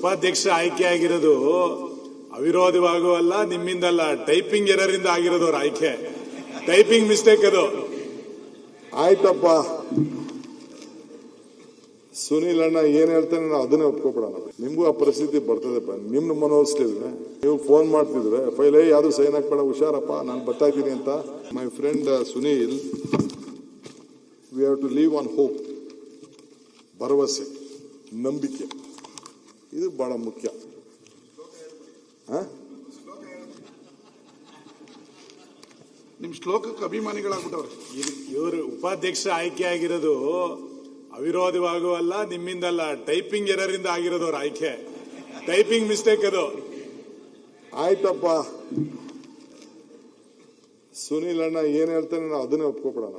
ಉಪಾಧ್ಯಕ್ಷ ಆಯ್ಕೆ ಆಗಿರೋದು ಅವಿರೋಧವಾಗೂ ಅಲ್ಲ, ನಿಮ್ಮಿಂದಲ್ಲ, ಟೈಪಿಂಗ್ ಎರರ್ ಇಂದ ಆಗಿರೋದು ಅವ್ರ ಆಯ್ಕೆ. ಟೈಪಿಂಗ್ ಮಿಸ್ಟೇಕ್ ಅದು. ಆಯ್ತಪ್ಪ, ಸುನೀಲ್ ಅಣ್ಣ ಏನ್ ಹೇಳ್ತಾನೆ ನಾವು ಅದನ್ನೇ ಒಪ್ಕೊಬಿಡೋಣ. ನಿಮ್ಗೂ ಆ ಪರಿಸ್ಥಿತಿ ಬರ್ತದೆ. ನಿಮ್ನ ಮನವೊಲಿಸ್ತಿದ್ರೆ, ನೀವು ಫೋನ್ ಮಾಡ್ತಿದ್ರೆ ಫೈಲ್ ಯಾವ್ದು ಸೈನ್ ಹಾಕ್ಬೇಡ, ಹುಷಾರಪ್ಪ ನಾನು ಬರ್ತಾ ಇದ್ದೀನಿ ಅಂತ. My friend Sunil, we have to live on hope. ಭರವಸೆ, ನಂಬಿಕೆ, ಇದು ಬಹಳ ಮುಖ್ಯ. ನಿಮ್ ಶ್ಲೋಕಕ್ಕೆ ಅಭಿಮಾನಿಗಳಾಗ್ಬಿಟ್ಟವ್ರೆ. ಇವರು ಉಪಾಧ್ಯಕ್ಷ ಆಯ್ಕೆ ಆಗಿರೋದು ಅವಿರೋಧವಾಗೂ ಅಲ್ಲ, ನಿಮ್ಮಿಂದಲ್ಲ, ಟೈಪಿಂಗ್ ಎರರ್ ಇಂದ ಆಗಿರೋದು ಅವ್ರ ಆಯ್ಕೆ. ಟೈಪಿಂಗ್ ಮಿಸ್ಟೇಕ್ ಅದು. ಆಯ್ತಪ್ಪ, ಸುನೀಲ್ ಅಣ್ಣ ಏನ್ ಹೇಳ್ತಾನೆ ನಾವು ಅದನ್ನೇ ಒಪ್ಕೊಬಿಡೋಣ.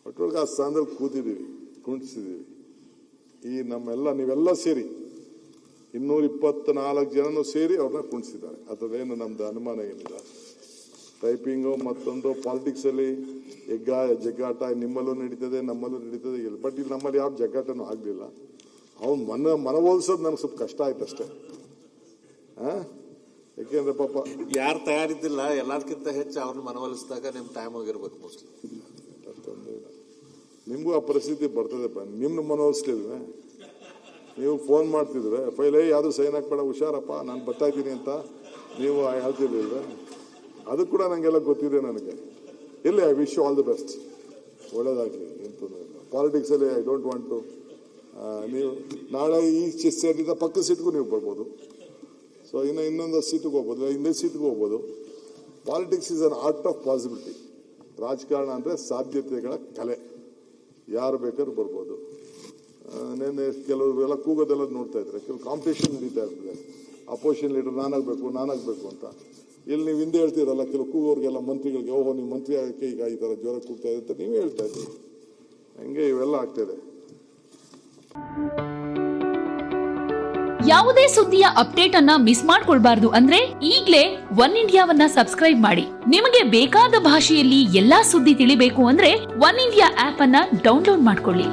ಒಟ್ಟೊಳಗೆ ಆ ಸ್ಥಾನದಲ್ಲಿ ಕೂತಿದ್ದೀವಿ, ಕುಣಿಸಿದೀವಿ. ಈ ನೀವೆಲ್ಲ ಸೇರಿ 224 ಜನನು ಸೇರಿ ಅವ್ರನ್ನ ಕುಣಿಸಿದ್ದಾರೆ. ಅದ್ರದ್ದೇನು ನಮ್ದು ಅನುಮಾನ ಏನಿಲ್ಲ. ಟೈಪಿಂಗು ಮತ್ತೊಂದು ಪಾಲಿಟಿಕ್ಸ್ ಅಲ್ಲಿ ಜಗ್ಗಾಟ ನಿಮ್ಮಲ್ಲೂ ನಡೀತದೆ, ನಮ್ಮಲ್ಲೂ ನಡೀತದೆ. ಬಟ್ ಇಲ್ಲಿ ನಮ್ಮಲ್ಲಿ ಯಾವ ಜಗ್ಗಾಟನೂ ಆಗ್ಲಿಲ್ಲ. ಅವ್ನು ಮನವೊಲಿಸೋದು ನಮ್ಗೆ ಸ್ವಲ್ಪ ಕಷ್ಟ ಆಯ್ತು ಅಷ್ಟೇ. ಯಾಕೆಂದ್ರೆ ಪಾಪ ಯಾರು ತಯಾರಿದ್ದಿಲ್ಲ, ಎಲ್ಲದಕ್ಕಿಂತ ಹೆಚ್ಚು ಅವ್ರನ್ನ ಮನವೊಲಿಸಿದಾಗ ನಿಮ್ ಟೈಮ್ ಆಗಿರ್ಬೇಕು ಮೋಸ್ಟ್ಲಿ. ನಿಮ್ಗೂ ಆ ಪರಿಸ್ಥಿತಿ ಬರ್ತದೆ. ನಿಮ್ನ ಮನವೊಲಿಸ್ತಿದ್ರೆ, ನೀವು ಫೋನ್ ಮಾಡ್ತಿದ್ರೆ ಫೈಲ್ ಯಾವ್ದು ಸೈನ್ ಹಾಕ್ಬೇಡ, ಹುಷಾರಪ್ಪ ನಾನು ಬರ್ತಾ ಇದ್ದೀನಿ ಅಂತ ನೀವು ಹೇಳ್ತಿರ್ಲಿಲ್ಲ. ಅದು ಕೂಡ ನಂಗೆಲ್ಲ ಗೊತ್ತಿದೆ. ನನಗೆ ಎಲ್ಲಿ I wish you all the best, ಒಳ್ಳೇದಾಗಲಿ. ಎಂತೂ ಪಾಲಿಟಿಕ್ಸ್ ಅಲ್ಲಿ ಐ ಡೋಂಟ್ ವಾಂಟ್ ಟು. ನೀವು ನಾಳೆ ಈ ಸೇರಿದ ಪಕ್ಕದ ಸೀಟ್ಗೂ ನೀವು ಬರ್ಬೋದು. ಸೊ ಇನ್ನೊಂದು ಸೀಟಿಗೆ ಹೋಗ್ಬೋದು, ಹಿಂದೆ ಸೀಟ್ಗೆ ಹೋಗ್ಬೋದು. Politics is an art of possibility. ರಾಜಕಾರಣ ಅಂದರೆ ಸಾಧ್ಯತೆಗಳ ಕಲೆ. ಯಾರು ಬೇಕಾದ್ರೂ ಬರ್ಬೋದು. ನೆನ್ನೆ ಕೆಲವರೆಲ್ಲ ಕೂಗೋದೆಲ್ಲ ನೋಡ್ತಾ ಇದ್ದಾರೆ. ಕೆಲವು ಕಾಂಪಿಟೇಷನ್ ನಡೀತಾ ಇರ್ತದೆ. ಅಪೋಸಿಷನ್ ಲೀಡರ್ ನಾನಾಗಬೇಕು ಅಂತ. ಇಲ್ಲಿ ನೀವು ಹಿಂದೆ ಹೇಳ್ತೀರಲ್ಲ, ಕೆಲವು ಕೂಗೋರಿಗೆಲ್ಲ ಮಂತ್ರಿಗಳಿಗೆ, ಓಹೋ ನೀವು ಮಂತ್ರಿ ಆಗಕ್ಕೆ ಈಗ ಈ ಥರ ಜ್ವರ ಕೂಗ್ತಾ ಇದೆ ಅಂತ ನೀವೇ ಹೇಳ್ತಾ ಇದ್ದೀವಿ. ಹಂಗೆ ಇವೆಲ್ಲ ಆಗ್ತಾಯಿದೆ. ಯಾವುದೇ ಸುದ್ದಿಯ ಅಪ್ಡೇಟ್ ಅನ್ನ ಮಿಸ್ ಮಾಡ್ಕೊಳ್ಬಾರ್ದು ಅಂದ್ರೆ ಈಗ್ಲೇ ಒನ್ ಇಂಡಿಯಾವನ್ನ ಸಬ್ಸ್ಕ್ರೈಬ್ ಮಾಡಿ. ನಿಮಗೆ ಬೇಕಾದ ಭಾಷೆಯಲ್ಲಿ ಎಲ್ಲಾ ಸುದ್ದಿ ತಿಳಿಬೇಕು ಅಂದ್ರೆ ಒನ್ ಇಂಡಿಯಾ ಆಪ್ ಅನ್ನ ಡೌನ್ಲೋಡ್ ಮಾಡ್ಕೊಳ್ಳಿ.